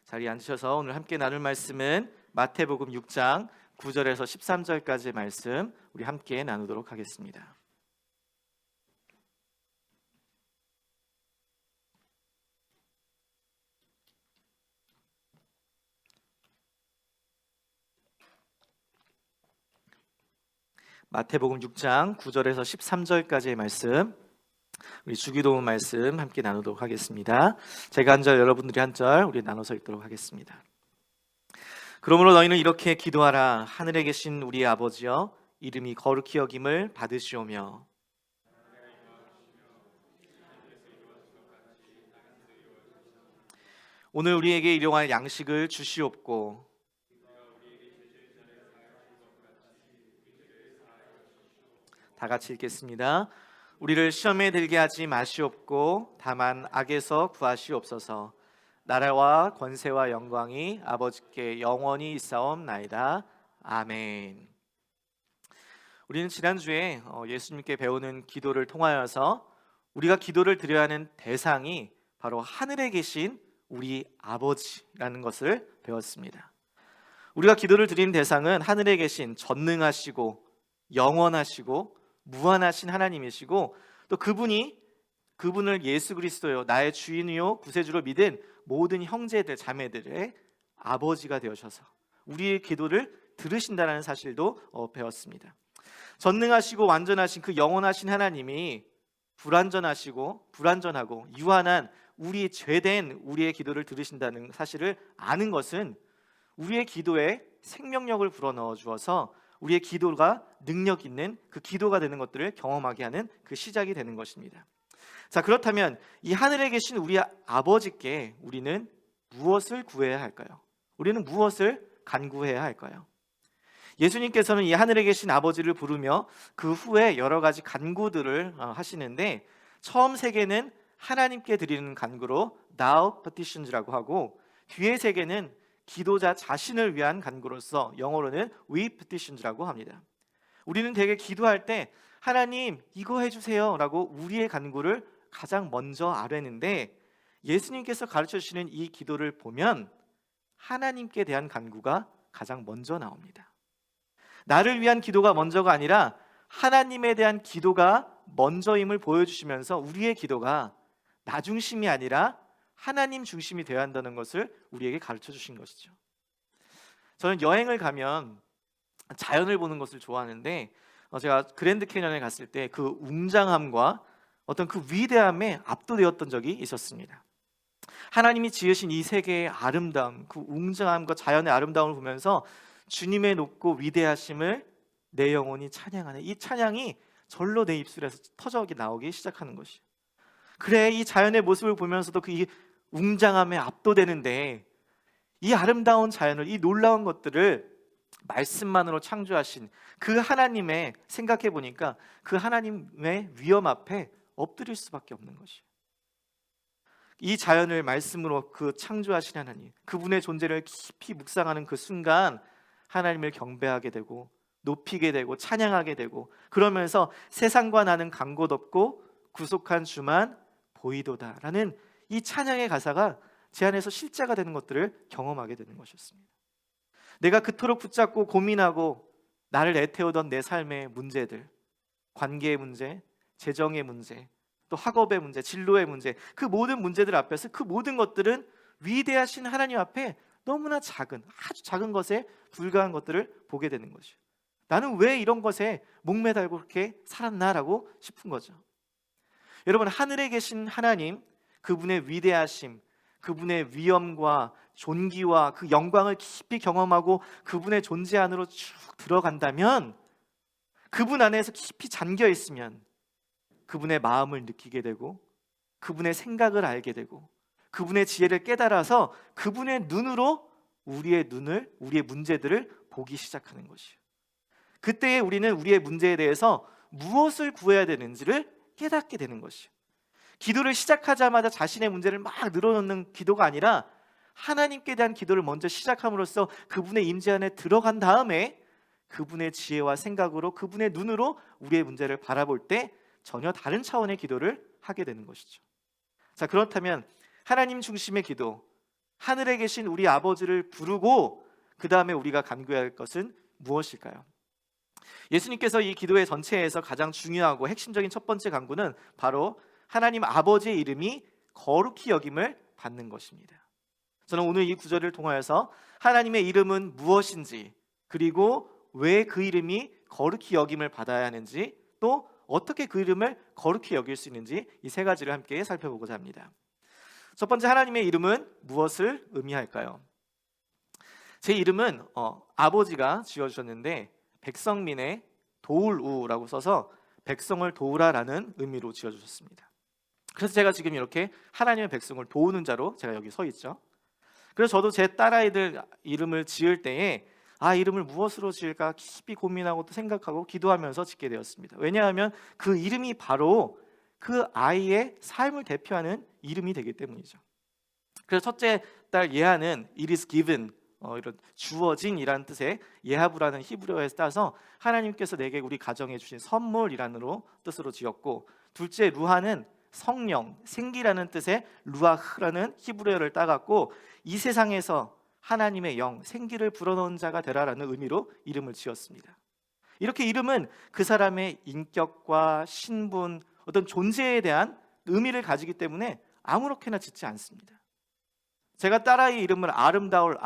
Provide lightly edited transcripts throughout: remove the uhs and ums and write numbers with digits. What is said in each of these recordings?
자리에 앉으셔서 오늘 함께 나눌 말씀은 마태복음 6장 9절에서 13절까지의 말씀 우리 함께 나누도록 하겠습니다. 마태복음 6장 9절에서 13절까지의 말씀, 우리 주기도문 말씀 함께 나누도록 하겠습니다. 제가 한 절, 여러분들이 한 절, 우리 나눠서 읽도록 하겠습니다. 그러므로 너희는 이렇게 기도하라. 하늘에 계신 우리 아버지여, 이름이 거룩히 여김을 받으시오며 오늘 우리에게 일용할 양식을 주시옵고 다 같이 읽겠습니다. 우리를 시험에 들게 하지 마시옵고 다만 악에서 구하시옵소서. 나라와 권세와 영광이 아버지께 영원히 있사옵나이다. 아멘. 우리는 지난주에 예수님께 배우는 기도를 통하여서 우리가 기도를 드려야 하는 대상이 바로 하늘에 계신 우리 아버지라는 것을 배웠습니다. 우리가 기도를 드리는 대상은 하늘에 계신 전능하시고 영원하시고 무한하신 하나님이시고, 또 그분을 예수 그리스도요 나의 주인이요 구세주로 믿은 모든 형제들 자매들의 아버지가 되어셔서 우리의 기도를 들으신다는 사실도 배웠습니다. 전능하시고 완전하신 그 영원하신 하나님이 불완전하고 유한한 우리 죄된 우리의 기도를 들으신다는 사실을 아는 것은 우리의 기도에 생명력을 불어넣어 주어서 우리의 기도가 능력 있는 그 기도가 되는 것들을 경험하게 하는 그 시작이 되는 것입니다. 자, 그렇다면 이 하늘에 계신 우리 아버지께 우리는 무엇을 구해야 할까요? 우리는 무엇을 간구해야 할까요? 예수님께서는 이 하늘에 계신 아버지를 부르며 그 후에 여러 가지 간구들을 하시는데, 처음 세 개는 하나님께 드리는 간구로 Thou petitions라고 하고, 뒤에 세 개는 기도자 자신을 위한 간구로서 영어로는 We petitions라고 합니다. 우리는 되게 기도할 때 하나님 이거 해주세요 라고 우리의 간구를 가장 먼저 아뢰는데, 예수님께서 가르쳐 주시는 이 기도를 보면 하나님께 대한 간구가 가장 먼저 나옵니다. 나를 위한 기도가 먼저가 아니라 하나님에 대한 기도가 먼저임을 보여주시면서 우리의 기도가 나 중심이 아니라 하나님 중심이 되어야 한다는 것을 우리에게 가르쳐 주신 것이죠. 저는 여행을 가면 자연을 보는 것을 좋아하는데, 제가 그랜드 캐년에 갔을 때 그 웅장함과 어떤 그 위대함에 압도되었던 적이 있었습니다. 하나님이 지으신 이 세계의 아름다움, 그 웅장함과 자연의 아름다움을 보면서 주님의 높고 위대하심을 내 영혼이 찬양하는 이 찬양이 절로 내 입술에서 터져 나오기 시작하는 것이에요. 그래, 이 자연의 모습을 보면서도 그 웅장함에 압도되는데, 이 아름다운 자연을, 이 놀라운 것들을 말씀만으로 창조하신 그 하나님의 생각해 보니까 그 하나님의 위엄 앞에 엎드릴 수밖에 없는 것이에요. 이 자연을 말씀으로 그 창조하신 하나님, 그분의 존재를 깊이 묵상하는 그 순간 하나님을 경배하게 되고 높이게 되고 찬양하게 되고, 그러면서 세상과 나는 간 곳 없고 구속한 주만 보이도다라는 이 찬양의 가사가 제 안에서 실제가 되는 것들을 경험하게 되는 것이었습니다. 내가 그토록 붙잡고 고민하고 나를 애태우던 내 삶의 문제들, 관계의 문제, 재정의 문제, 또 학업의 문제, 진로의 문제, 그 모든 문제들 앞에서 그 모든 것들은 위대하신 하나님 앞에 너무나 작은, 아주 작은 것에 불과한 것들을 보게 되는 것이에요. 나는 왜 이런 것에 목매달고 그렇게 살았나라고 싶은 거죠. 여러분, 하늘에 계신 하나님, 그분의 위대하심, 그분의 위엄과 존귀와 그 영광을 깊이 경험하고 그분의 존재 안으로 쭉 들어간다면, 그분 안에서 깊이 잠겨 있으면 그분의 마음을 느끼게 되고 그분의 생각을 알게 되고 그분의 지혜를 깨달아서 그분의 눈으로 우리의 문제들을 보기 시작하는 것이에요. 그때에 우리는 우리의 문제에 대해서 무엇을 구해야 되는지를 깨닫게 되는 것이에요. 기도를 시작하자마자 자신의 문제를 막 늘어놓는 기도가 아니라 하나님께 대한 기도를 먼저 시작함으로써 그분의 임재 안에 들어간 다음에 그분의 지혜와 생각으로, 그분의 눈으로 우리의 문제를 바라볼 때 전혀 다른 차원의 기도를 하게 되는 것이죠. 자, 그렇다면 하나님 중심의 기도, 하늘에 계신 우리 아버지를 부르고 그 다음에 우리가 간구해야 할 것은 무엇일까요? 예수님께서 이 기도의 전체에서 가장 중요하고 핵심적인 첫 번째 간구는 바로 하나님 아버지의 이름이 거룩히 여김을 받는 것입니다. 저는 오늘 이 구절을 통하여서 하나님의 이름은 무엇인지, 그리고 왜 그 이름이 거룩히 여김을 받아야 하는지, 또 어떻게 그 이름을 거룩히 여길 수 있는지, 이 세 가지를 함께 살펴보고자 합니다. 첫 번째, 하나님의 이름은 무엇을 의미할까요? 제 이름은 아버지가 지어주셨는데 백성민의 도울우라고 써서 백성을 도우라라는 의미로 지어주셨습니다. 그래서 제가 지금 이렇게 하나님의 백성을 도우는 자로 제가 여기 서 있죠. 그래서 저도 제 딸아이들 이름을 지을 때에 이름을 무엇으로 지을까 깊이 고민하고 또 생각하고 기도하면서 짓게 되었습니다. 왜냐하면 그 이름이 바로 그 아이의 삶을 대표하는 이름이 되기 때문이죠. 그래서 첫째 딸 예하는 It is given, 이런 주어진이라는 뜻의 예하부라는 히브리어에서 따서 하나님께서 내게 우리 가정에 주신 선물이라는 뜻으로 지었고, 둘째 루하는 성령, 생기라는 뜻의 루아흐라는 히브리어를 따갔고, 이 세상에서 하나님의 영, 생기를 불어넣은 자가 되라라는 의미로 이름을 지었습니다. 이렇게 이름은 그 사람의 인격과 신분, 어떤 존재에 대한 의미를 가지기 때문에 아무렇게나 짓지 않습니다. 제가 딸아이 이름을 아름다울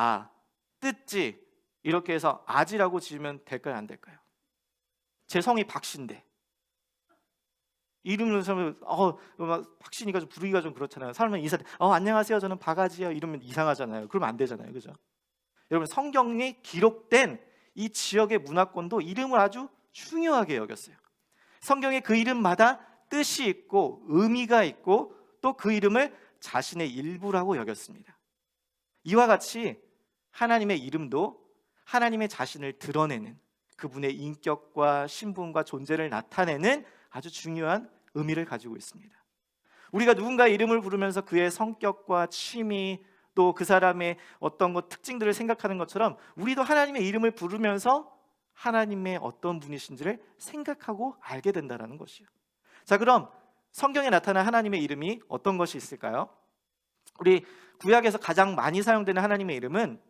뜻지 이렇게 해서 아지라고 지으면 될까요, 안 될까요? 제 성이 박씨인데 이름을 박씨니까 좀 부르기가 좀 그렇잖아요. 사람은 인사 안녕하세요, 저는 박아지요 이러면 이상하잖아요. 그러면 안 되잖아요, 그죠? 여러분, 성경에 기록된 이 지역의 문화권도 이름을 아주 중요하게 여겼어요. 성경에 그 이름마다 뜻이 있고 의미가 있고 또 그 이름을 자신의 일부라고 여겼습니다. 이와 같이 하나님의 이름도 하나님의 자신을 드러내는, 그분의 인격과 신분과 존재를 나타내는 아주 중요한 의미를 가지고 있습니다. 우리가 누군가의 이름을 부르면서 그의 성격과 취미, 또 그 사람의 어떤 특징들을 생각하는 것처럼 우리도 하나님의 이름을 부르면서 하나님의 어떤 분이신지를 생각하고 알게 된다는 것이요. 자, 그럼 성경에 나타난 하나님의 이름이 어떤 것이 있을까요? 우리 구약에서 가장 많이 사용되는 하나님의 이름은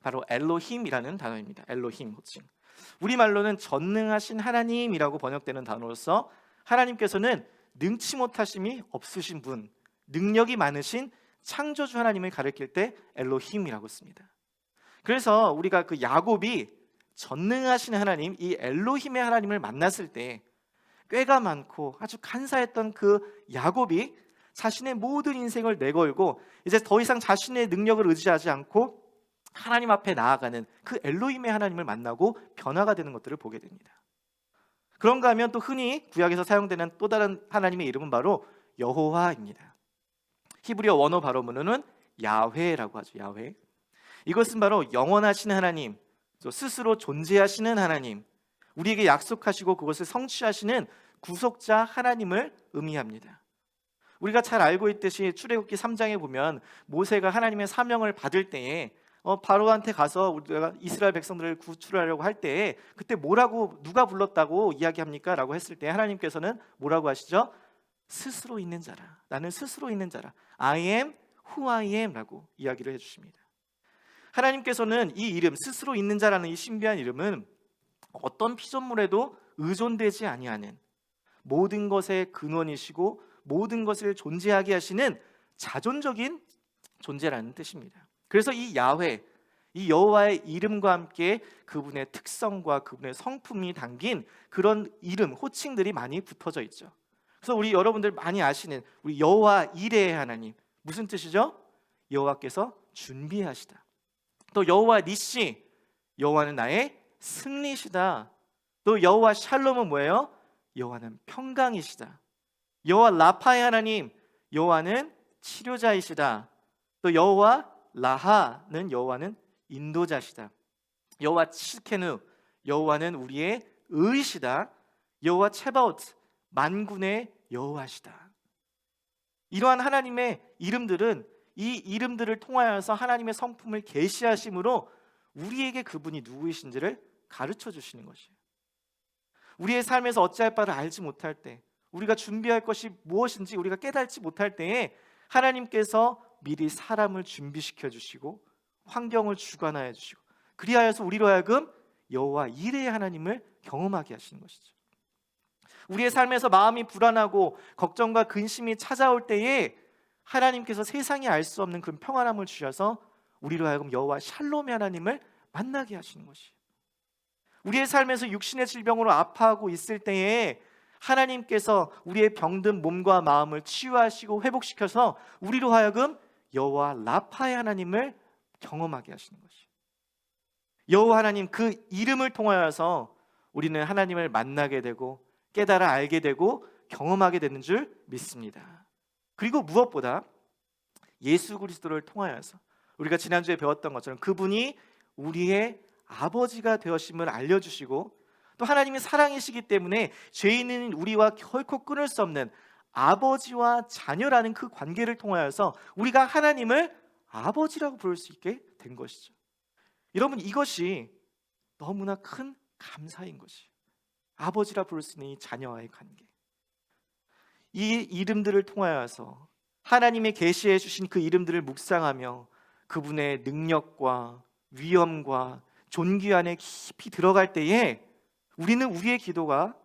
바로 엘로힘이라는 단어입니다. 엘로힘 호칭. 우리말로는 전능하신 하나님이라고 번역되는 단어로서 하나님께서는 능치 못하심이 없으신 분, 능력이 많으신 창조주 하나님을 가리킬 때 엘로힘이라고 씁니다. 그래서 우리가 그 야곱이 전능하신 하나님, 이 엘로힘의 하나님을 만났을 때 꾀가 많고 아주 간사했던 그 야곱이 자신의 모든 인생을 내걸고 이제 더 이상 자신의 능력을 의지하지 않고 하나님 앞에 나아가는 그 엘로힘의 하나님을 만나고 변화가 되는 것들을 보게 됩니다. 그런가 하면 또 흔히 구약에서 사용되는 또 다른 하나님의 이름은 바로 여호와입니다. 히브리어 원어 발음으로는 야훼라고 하죠. 야훼. 이것은 바로 영원하신 하나님, 스스로 존재하시는 하나님, 우리에게 약속하시고 그것을 성취하시는 구속자 하나님을 의미합니다. 우리가 잘 알고 있듯이 출애굽기 3장에 보면 모세가 하나님의 사명을 받을 때에 바로한테 가서 우리가 이스라엘 백성들을 구출하려고 할 때에 그때 뭐라고 누가 불렀다고 이야기합니까? 라고 했을 때 하나님께서는 뭐라고 하시죠? 스스로 있는 자라. 나는 스스로 있는 자라. I am who I am 라고 이야기를 해주십니다. 하나님께서는 이 이름, 스스로 있는 자라는 이 신비한 이름은 어떤 피조물에도 의존되지 아니하는, 모든 것의 근원이시고 모든 것을 존재하게 하시는 자존적인 존재라는 뜻입니다. 그래서 이 야훼, 이 여호와의 이름과 함께 그분의 특성과 그분의 성품이 담긴 그런 이름, 호칭들이 많이 붙어져 있죠. 그래서 우리 여러분들 많이 아시는 우리 여호와 이레의 하나님, 무슨 뜻이죠? 여호와께서 준비하시다. 또 여호와 니시, 여호와는 나의 승리시다. 또 여호와 샬롬은 뭐예요? 여호와는 평강이시다. 여호와 라파의 하나님, 여호와는 치료자이시다. 또 여호와 라하는 여호와는 인도자시다. 여호와 칠케누, 여호와는 우리의 의시다. 여호와 체바오트, 만군의 여호와시다. 이러한 하나님의 이름들은 이 이름들을 통하여서 하나님의 성품을 계시하심으로 우리에게 그분이 누구이신지를 가르쳐 주시는 것이에요. 우리의 삶에서 어찌할 바를 알지 못할 때, 우리가 준비할 것이 무엇인지 우리가 깨닫지 못할 때에 하나님께서 미리 사람을 준비시켜 주시고 환경을 주관하여 주시고 그리하여서 우리로 하여금 여호와 이레의 하나님을 경험하게 하시는 것이죠. 우리의 삶에서 마음이 불안하고 걱정과 근심이 찾아올 때에 하나님께서 세상이 알 수 없는 그 평안함을 주셔서 우리로 하여금 여호와 샬롬의 하나님을 만나게 하시는 것이에요. 우리의 삶에서 육신의 질병으로 아파하고 있을 때에 하나님께서 우리의 병든 몸과 마음을 치유하시고 회복시켜서 우리로 하여금 여호와 라파의 하나님을 경험하게 하시는 것이에요. 여호와 하나님 그 이름을 통하여서 우리는 하나님을 만나게 되고 깨달아 알게 되고 경험하게 되는 줄 믿습니다. 그리고 무엇보다 예수 그리스도를 통하여서 우리가 지난주에 배웠던 것처럼 그분이 우리의 아버지가 되었음을 알려주시고 또 하나님이 사랑이시기 때문에 죄인인 우리와 결코 끊을 수 없는 아버지와 자녀라는 그 관계를 통하여서 우리가 하나님을 아버지라고 부를 수 있게 된 것이죠. 여러분, 이것이 너무나 큰 감사인 것이에요. 아버지라 부를 수 있는 이 자녀와의 관계, 이 이름들을 통하여서 하나님의 계시해 주신 그 이름들을 묵상하며 그분의 능력과 위엄과 존귀 안에 깊이 들어갈 때에 우리는 우리의 기도가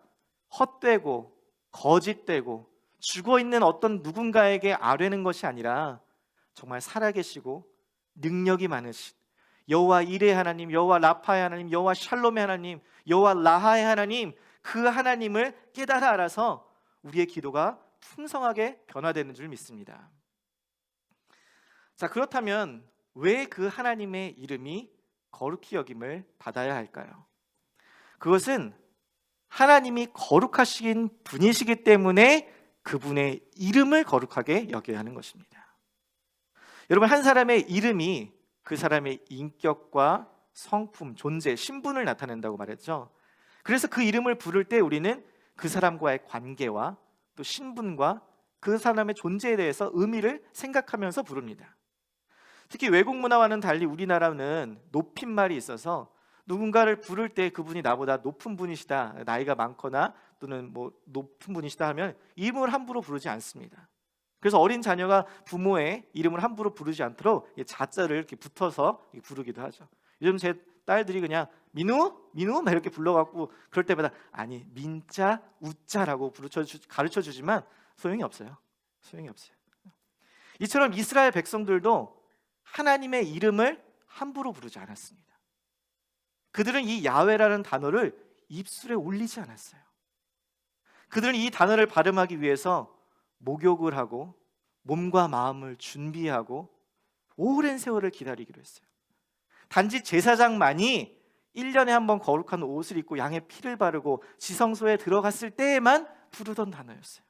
헛되고 거짓되고 죽어있는 어떤 누군가에게 아뢰는 것이 아니라 정말 살아계시고 능력이 많으신 여호와 이레 하나님, 여호와 라파의 하나님, 여호와 샬롬의 하나님, 여호와 라하의 하나님, 그 하나님을 깨달아 알아서 우리의 기도가 풍성하게 변화되는 줄 믿습니다. 자, 그렇다면 왜 그 하나님의 이름이 거룩히 여김을 받아야 할까요? 그것은 하나님이 거룩하신 분이시기 때문에 그분의 이름을 거룩하게 여겨야 하는 것입니다. 여러분, 한 사람의 이름이 그 사람의 인격과 성품, 존재, 신분을 나타낸다고 말했죠. 그래서 그 이름을 부를 때 우리는 그 사람과의 관계와 또 신분과 그 사람의 존재에 대해서 의미를 생각하면서 부릅니다. 특히 외국 문화와는 달리 우리나라는 높임말이 있어서 누군가를 부를 때 그분이 나보다 높은 분이시다, 나이가 많거나 또는 뭐 높은 분이시다 하면 이름을 함부로 부르지 않습니다. 그래서 어린 자녀가 부모의 이름을 함부로 부르지 않도록 자자를 이렇게 붙어서 부르기도 하죠. 요즘 제 딸들이 그냥 민우? 민우? 막 이렇게 불러갖고 그럴 때마다 아니 민자, 우자라고 가르쳐주지만 소용이 없어요. 소용이 없어요. 이처럼 이스라엘 백성들도 하나님의 이름을 함부로 부르지 않았습니다. 그들은 이 야훼라는 단어를 입술에 올리지 않았어요. 그들은 이 단어를 발음하기 위해서 목욕을 하고 몸과 마음을 준비하고 오랜 세월을 기다리기로 했어요. 단지 제사장만이 1년에 한 번 거룩한 옷을 입고 양의 피를 바르고 지성소에 들어갔을 때에만 부르던 단어였어요.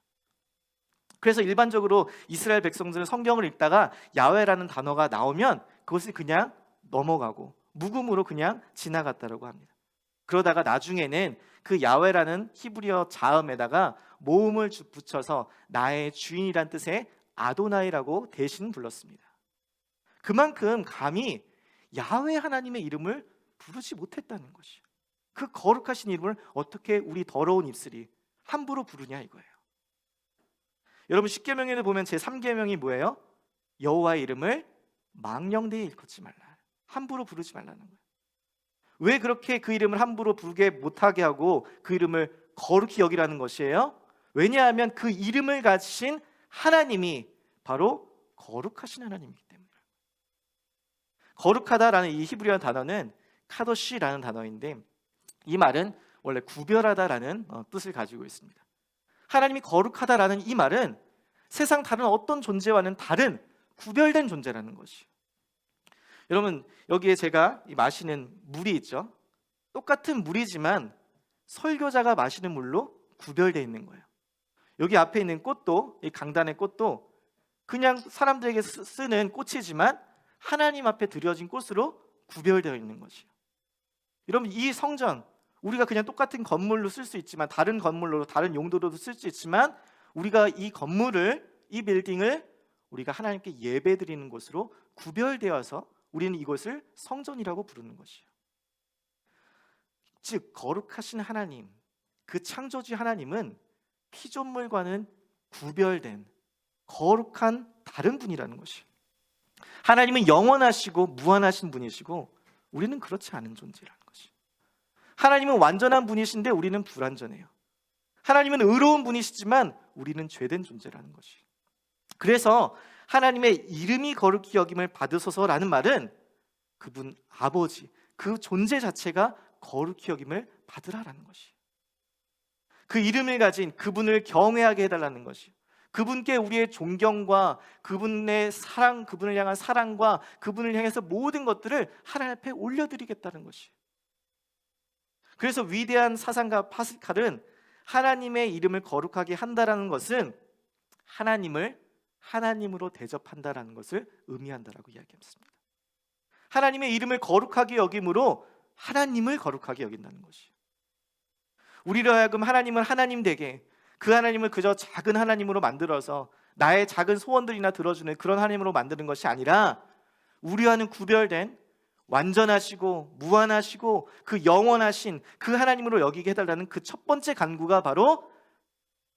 그래서 일반적으로 이스라엘 백성들은 성경을 읽다가 야훼라는 단어가 나오면 그것을 그냥 넘어가고 묵음으로 그냥 지나갔다고 합니다. 그러다가 나중에는 그 야훼라는 히브리어 자음에다가 모음을 붙여서 나의 주인이란 뜻의 아도나이라고 대신 불렀습니다. 그만큼 감히 야훼 하나님의 이름을 부르지 못했다는 것이에요. 그 거룩하신 이름을 어떻게 우리 더러운 입술이 함부로 부르냐 이거예요. 여러분, 십계명에도 보면 제3계명이 뭐예요? 여호와의 이름을 망령되이 일컫지 말라, 함부로 부르지 말라는 거예요. 왜 그렇게 그 이름을 함부로 부르게 못하게 하고 그 이름을 거룩히 여기라는 것이에요? 왜냐하면 그 이름을 가지신 하나님이 바로 거룩하신 하나님이기 때문에. 거룩하다라는 이 히브리어 단어는 카도시라는 단어인데 이 말은 원래 구별하다라는 뜻을 가지고 있습니다. 하나님이 거룩하다라는 이 말은 세상 다른 어떤 존재와는 다른 구별된 존재라는 것이에요. 여러분, 여기에 제가 마시는 물이 있죠. 똑같은 물이지만 설교자가 마시는 물로 구별되어 있는 거예요. 여기 앞에 있는 꽃도, 이 강단의 꽃도 그냥 사람들에게 쓰는 꽃이지만 하나님 앞에 드려진 꽃으로 구별되어 있는 것이에요. 여러분, 이 성전 우리가 그냥 똑같은 건물로 쓸 수 있지만 다른 건물로 다른 용도로도 쓸 수 있지만 우리가 이 건물을, 이 빌딩을 우리가 하나님께 예배드리는 곳으로 구별되어서 우리는 이것을 성전이라고 부르는 것이에요. 즉 거룩하신 하나님, 그 창조주 하나님은 피조물과는 구별된 거룩한 다른 분이라는 것이에요. 하나님은 영원하시고 무한하신 분이시고 우리는 그렇지 않은 존재라는 것이. 하나님은 완전한 분이신데 우리는 불완전해요. 하나님은 의로운 분이시지만 우리는 죄된 존재라는 것이. 그래서 하나님의 이름이 거룩히 여김을 받으소서라는 말은 그분 아버지, 그 존재 자체가 거룩히 여김을 받으라라는 것이. 그 이름을 가진 그분을 경외하게 해달라는 것이. 그분께 우리의 존경과 그분의 사랑, 그분을 향한 사랑과 그분을 향해서 모든 것들을 하나님 앞에 올려드리겠다는 것이. 그래서 위대한 사상가 파스칼은 하나님의 이름을 거룩하게 한다라는 것은 하나님을 하나님으로 대접한다라는 것을 의미한다라고 이야기했습니다. 하나님의 이름을 거룩하게 여김으로 하나님을 거룩하게 여긴다는 것이. 우리로 하여금 하나님을 하나님 되게, 그 하나님을 그저 작은 하나님으로 만들어서 나의 작은 소원들이나 들어주는 그런 하나님으로 만드는 것이 아니라 우리와는 구별된 완전하시고 무한하시고 그 영원하신 그 하나님으로 여기게 해달라는 그 첫 번째 간구가 바로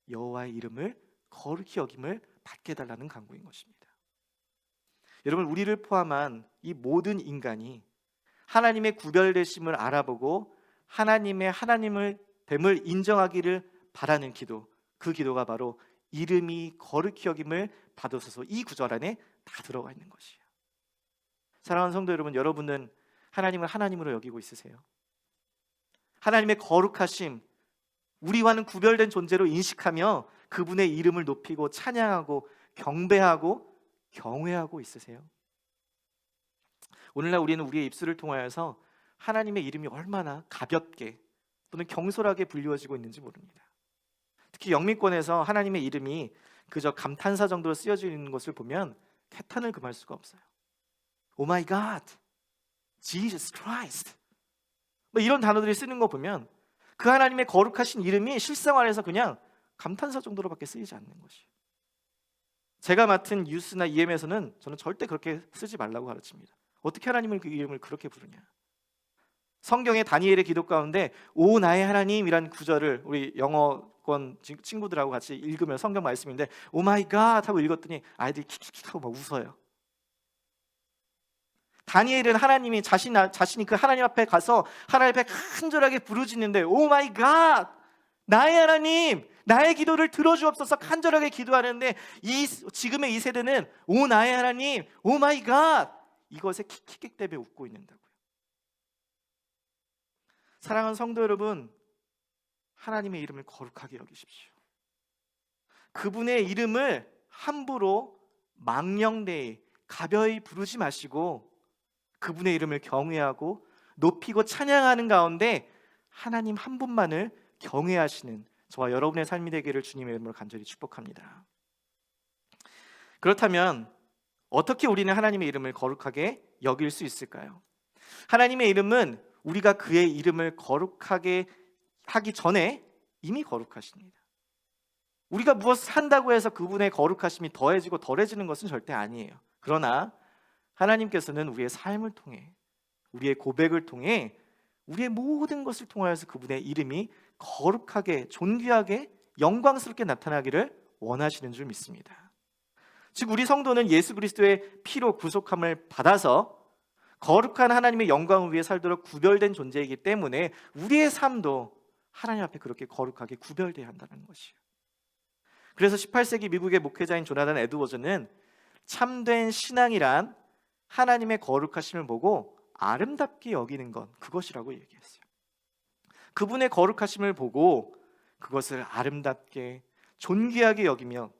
여호와의 이름을 거룩히 여김을 받게 해달라는 간구인 것입니다. 여러분, 우리를 포함한 이 모든 인간이 하나님의 구별되심을 알아보고 하나님의 하나님을 됨을 인정하기를 바라는 기도, 그 기도가 바로 이름이 거룩히 여김을 받으소서, 이 구절 안에 다 들어가 있는 것이에요. 사랑하는 성도 여러분, 여러분은 하나님을 하나님으로 여기고 있으세요? 하나님의 거룩하심, 우리와는 구별된 존재로 인식하며 그분의 이름을 높이고 찬양하고 경배하고 경외하고 있으세요? 오늘날 우리는 우리의 입술을 통하여서 하나님의 이름이 얼마나 가볍게 또는 경솔하게 불리워지고 있는지 모릅니다. 특히 영미권에서 하나님의 이름이 그저 감탄사 정도로 쓰여지는 것을 보면 개탄을 금할 수가 없어요. Oh my God, Jesus Christ, 뭐 이런 단어들이 쓰는 거 보면 그 하나님의 거룩하신 이름이 실생활에서 그냥 감탄사 정도로밖에 쓰이지 않는 것이. 제가 맡은 뉴스나 EM에서는 저는 절대 그렇게 쓰지 말라고 가르칩니다. 어떻게 하나님을 그 이름을 그렇게 부르냐. 성경의 다니엘의 기도 가운데 오 나의 하나님이라는 구절을 우리 영어권 친구들하고 같이 읽으면 성경 말씀인데 오 마이 갓 하고 읽었더니 아이들이 킥킥킥 하고 막 웃어요. 다니엘은 하나님이 자신이 그 하나님 앞에 가서 하나님 앞에 간절하게 부르짖는데 오 마이 갓, 나의 하나님, 나의 기도를 들어주옵소서 간절하게 기도하는데 지금의 이 세대는 오 나의 하나님, 오 마이 갓, 이것에 킥킥킥 때문에 웃고 있는다고요. 사랑하는 성도 여러분, 하나님의 이름을 거룩하게 여기십시오. 그분의 이름을 함부로 망령되이 가벼이 부르지 마시고 그분의 이름을 경외하고 높이고 찬양하는 가운데 하나님 한 분만을 경외하시는 저와 여러분의 삶이 되기를 주님의 이름으로 간절히 축복합니다. 그렇다면 어떻게 우리는 하나님의 이름을 거룩하게 여길 수 있을까요? 하나님의 이름은 우리가 그의 이름을 거룩하게 하기 전에 이미 거룩하십니다. 우리가 무엇을 한다고 해서 그분의 거룩하심이 더해지고 덜해지는 것은 절대 아니에요. 그러나 하나님께서는 우리의 삶을 통해, 우리의 고백을 통해, 우리의 모든 것을 통하여서 그분의 이름이 거룩하게, 존귀하게, 영광스럽게 나타나기를 원하시는 줄 믿습니다. 즉 우리 성도는 예수 그리스도의 피로 구속함을 받아서 거룩한 하나님의 영광을 위해 살도록 구별된 존재이기 때문에 우리의 삶도 하나님 앞에 그렇게 거룩하게 구별되어야 한다는 것이에요. 그래서 18세기 미국의 목회자인 조나단 에드워즈는 참된 신앙이란 하나님의 거룩하심을 보고 아름답게 여기는 것, 그것이라고 얘기했어요. 그분의 거룩하심을 보고 그것을 아름답게 존귀하게 여기며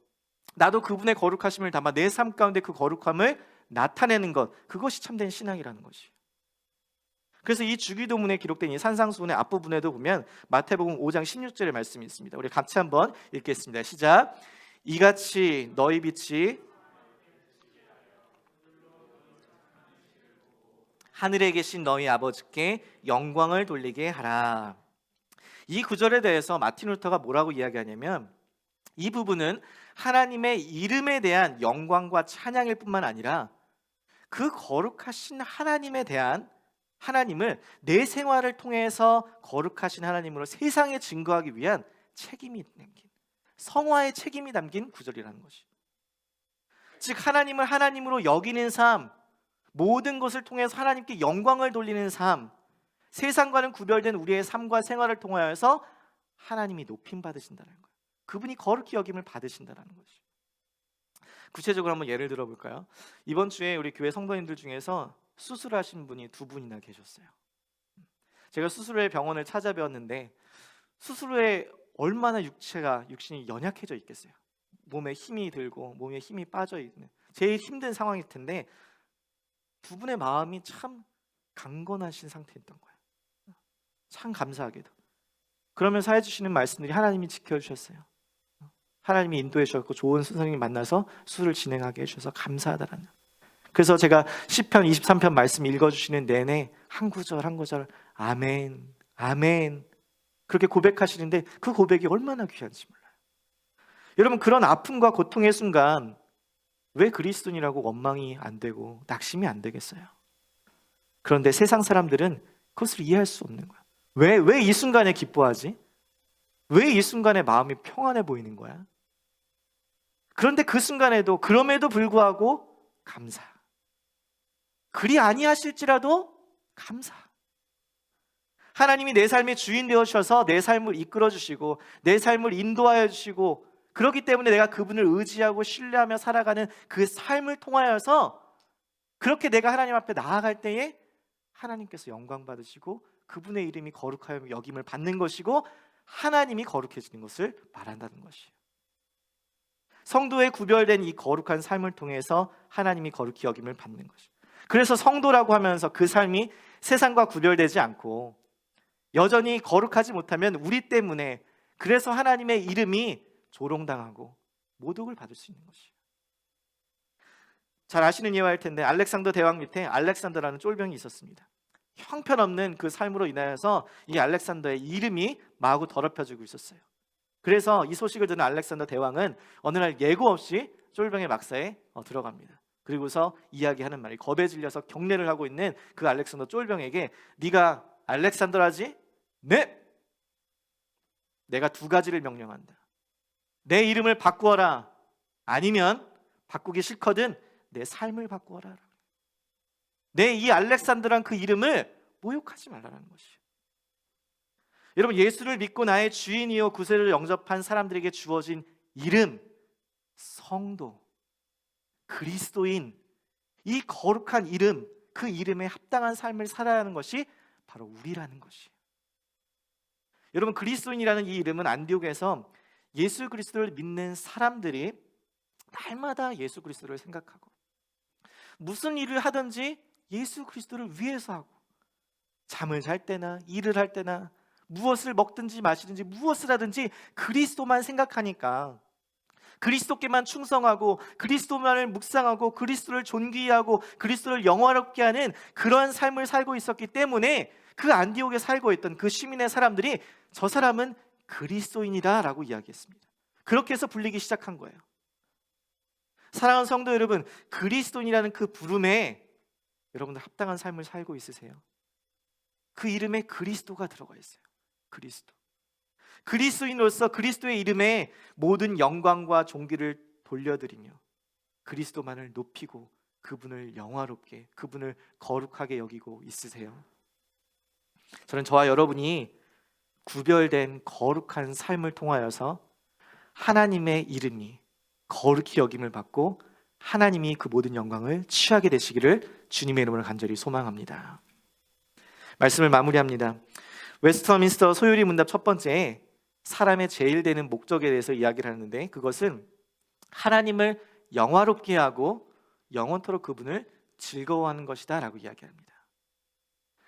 나도 그분의 거룩하심을 담아 내 삶 가운데 그 거룩함을 나타내는 것, 그것이 참된 신앙이라는 것이에요. 그래서 이 주기도문에 기록된 이 산상수훈의 앞부분에도 보면 마태복음 5장 16절의 말씀이 있습니다. 우리 같이 한번 읽겠습니다. 시작. 이같이 너희 빛이 하늘에 계신 너희 아버지께 영광을 돌리게 하라. 이 구절에 대해서 마틴 루터가 뭐라고 이야기하냐면 이 부분은 하나님의 이름에 대한 영광과 찬양일 뿐만 아니라 그 거룩하신 하나님에 대한 하나님을 내 생활을 통해서 거룩하신 하나님으로 세상에 증거하기 위한 책임이 담긴, 성화의 책임이 담긴 구절이라는 것이. 즉 하나님을 하나님으로 여기는 삶, 모든 것을 통해서 하나님께 영광을 돌리는 삶, 세상과는 구별된 우리의 삶과 생활을 통하여서 하나님이 높임 받으신다는 거예요. 그분이 거룩히 여김을 받으신다는 것이죠. 구체적으로 한번 예를 들어 볼까요? 이번 주에 우리 교회 성도님들 중에서 수술하신 분이 2분이나 계셨어요. 제가 수술 후에 병원을 찾아뵈었는데 수술 후에 얼마나 육신이 연약해져 있겠어요. 몸에 힘이 들고 몸에 힘이 빠져 있는 제일 힘든 상황일 텐데 두 분의 마음이 참 강건하신 상태였던 거예요. 참 감사하게도. 그러면서 해주시는 말씀들이 하나님이 지켜주셨어요. 하나님이 인도해 주셨고 좋은 선생님 만나서 수술을 진행하게 해주셔서 감사하다라는. 그래서 제가 시편 23편 말씀 읽어주시는 내내 한 구절 한 구절 아멘 아멘 그렇게 고백하시는데 그 고백이 얼마나 귀한지 몰라요. 여러분, 그런 아픔과 고통의 순간 왜 그리스도인이라고 원망이 안 되고 낙심이 안 되겠어요? 그런데 세상 사람들은 그것을 이해할 수 없는 거야. 왜 이 순간에 기뻐하지? 왜 이 순간에 마음이 평안해 보이는 거야? 그런데 그 순간에도 그럼에도 불구하고 감사. 그리 아니하실지라도 감사. 하나님이 내 삶의 주인 되어주셔서 내 삶을 이끌어 주시고 내 삶을 인도하여 주시고 그렇기 때문에 내가 그분을 의지하고 신뢰하며 살아가는 그 삶을 통하여서 그렇게 내가 하나님 앞에 나아갈 때에 하나님께서 영광 받으시고 그분의 이름이 거룩하여 여김을 받는 것이고 하나님이 거룩해지는 것을 말한다는 것이에요. 성도의 구별된 이 거룩한 삶을 통해서 하나님이 거룩히 여김을 받는 것이에요. 그래서 성도라고 하면서 그 삶이 세상과 구별되지 않고 여전히 거룩하지 못하면 우리 때문에 그래서 하나님의 이름이 조롱당하고 모독을 받을 수 있는 것이에요. 잘 아시는 예화일 텐데 알렉산더 대왕 밑에 알렉산더라는 쫄병이 있었습니다. 형편없는 그 삶으로 인하여서 이 알렉산더의 이름이 마구 더럽혀지고 있었어요. 그래서 이 소식을 듣는 알렉산더 대왕은 어느 날 예고 없이 쫄병의 막사에 들어갑니다. 그리고서 이야기하는 말이 겁에 질려서 경례를 하고 있는 그 알렉산더 쫄병에게 네가 알렉산더라지? 네! 내가 2가지를 명령한다. 내 이름을 바꾸어라. 아니면 바꾸기 싫거든 내 삶을 바꾸어라. 내 이 알렉산더란 그 이름을 모욕하지 말라는 것이에요. 여러분, 예수를 믿고 나의 주인이요 구세를 영접한 사람들에게 주어진 이름, 성도, 그리스도인, 이 거룩한 이름, 그 이름에 합당한 삶을 살아야 하는 것이 바로 우리라는 것이에요. 여러분, 그리스도인이라는 이 이름은 안디옥에서 예수 그리스도를 믿는 사람들이 날마다 예수 그리스도를 생각하고 무슨 일을 하든지 예수 그리스도를 위해서 하고 잠을 잘 때나 일을 할 때나 무엇을 먹든지 마시든지 무엇을 하든지 그리스도만 생각하니까 그리스도께만 충성하고 그리스도만을 묵상하고 그리스도를 존귀하고 그리스도를 영화롭게 하는 그러한 삶을 살고 있었기 때문에 그 안디옥에 살고 있던 그 시민의 사람들이 저 사람은 그리스도인이다 라고 이야기했습니다. 그렇게 해서 불리기 시작한 거예요. 사랑하는 성도 여러분, 그리스도인이라는 그 부름에 여러분들 합당한 삶을 살고 있으세요? 그 이름에 그리스도가 들어가 있어요. 그리스도. 그리스도인으로서 그리스도의 이름에 모든 영광과 존귀를 돌려드리며 그리스도만을 높이고 그분을 영화롭게, 그분을 거룩하게 여기고 있으세요? 저는 저와 여러분이 구별된 거룩한 삶을 통하여서 하나님의 이름이 거룩히 여김을 받고 하나님이 그 모든 영광을 취하게 되시기를 주님의 이름으로 간절히 소망합니다. 말씀을 마무리합니다. 웨스트민스터 소요리 문답 첫 번째, 사람의 제일 되는 목적에 대해서 이야기를 하는데 그것은 하나님을 영화롭게 하고 영원토록 그분을 즐거워하는 것이다 라고 이야기합니다.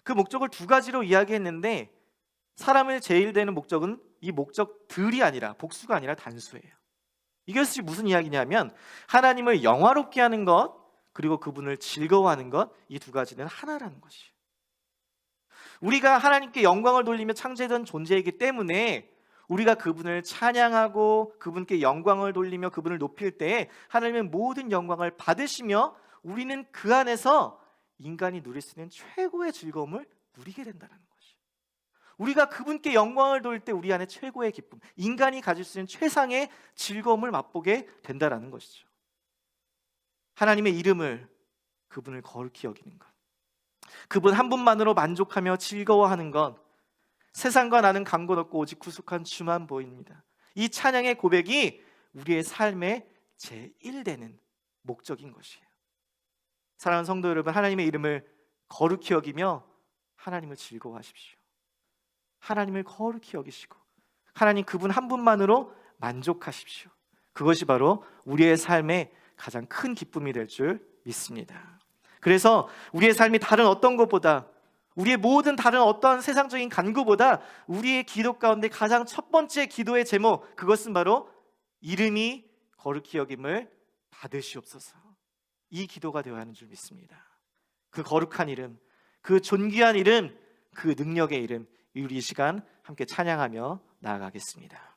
그 목적을 2가지로 이야기했는데 사람을 제일 되는 목적은 이 목적들이 아니라 복수가 아니라 단수예요. 이것이 무슨 이야기냐면 하나님을 영화롭게 하는 것 그리고 그분을 즐거워하는 것, 이 2가지는 하나라는 것이에요. 우리가 하나님께 영광을 돌리며 창조된 존재이기 때문에 우리가 그분을 찬양하고 그분께 영광을 돌리며 그분을 높일 때 하나님은 모든 영광을 받으시며 우리는 그 안에서 인간이 누릴 수 있는 최고의 즐거움을 누리게 된다는 것이에요. 우리가 그분께 영광을 돌릴 때 우리 안에 최고의 기쁨, 인간이 가질 수 있는 최상의 즐거움을 맛보게 된다는 것이죠. 하나님의 이름을 그분을 거룩히 여기는 것, 그분 한 분만으로 만족하며 즐거워하는 것, 세상과 나는 관계 없고 오직 구속한 주만 보입니다. 이 찬양의 고백이 우리의 삶의 제1되는 목적인 것이에요. 사랑하는 성도 여러분, 하나님의 이름을 거룩히 여기며 하나님을 즐거워하십시오. 하나님을 거룩히 여기시고 하나님 그분 한 분만으로 만족하십시오. 그것이 바로 우리의 삶의 가장 큰 기쁨이 될 줄 믿습니다. 그래서 우리의 삶이 다른 어떤 것보다, 우리의 모든 다른 어떤 세상적인 간구보다 우리의 기도 가운데 가장 첫 번째 기도의 제목, 그것은 바로 이름이 거룩히 여김을 받으시옵소서. 이 기도가 되어야 하는 줄 믿습니다. 그 거룩한 이름, 그 존귀한 이름, 그 능력의 이름, 우리 이 시간 함께 찬양하며 나아가겠습니다.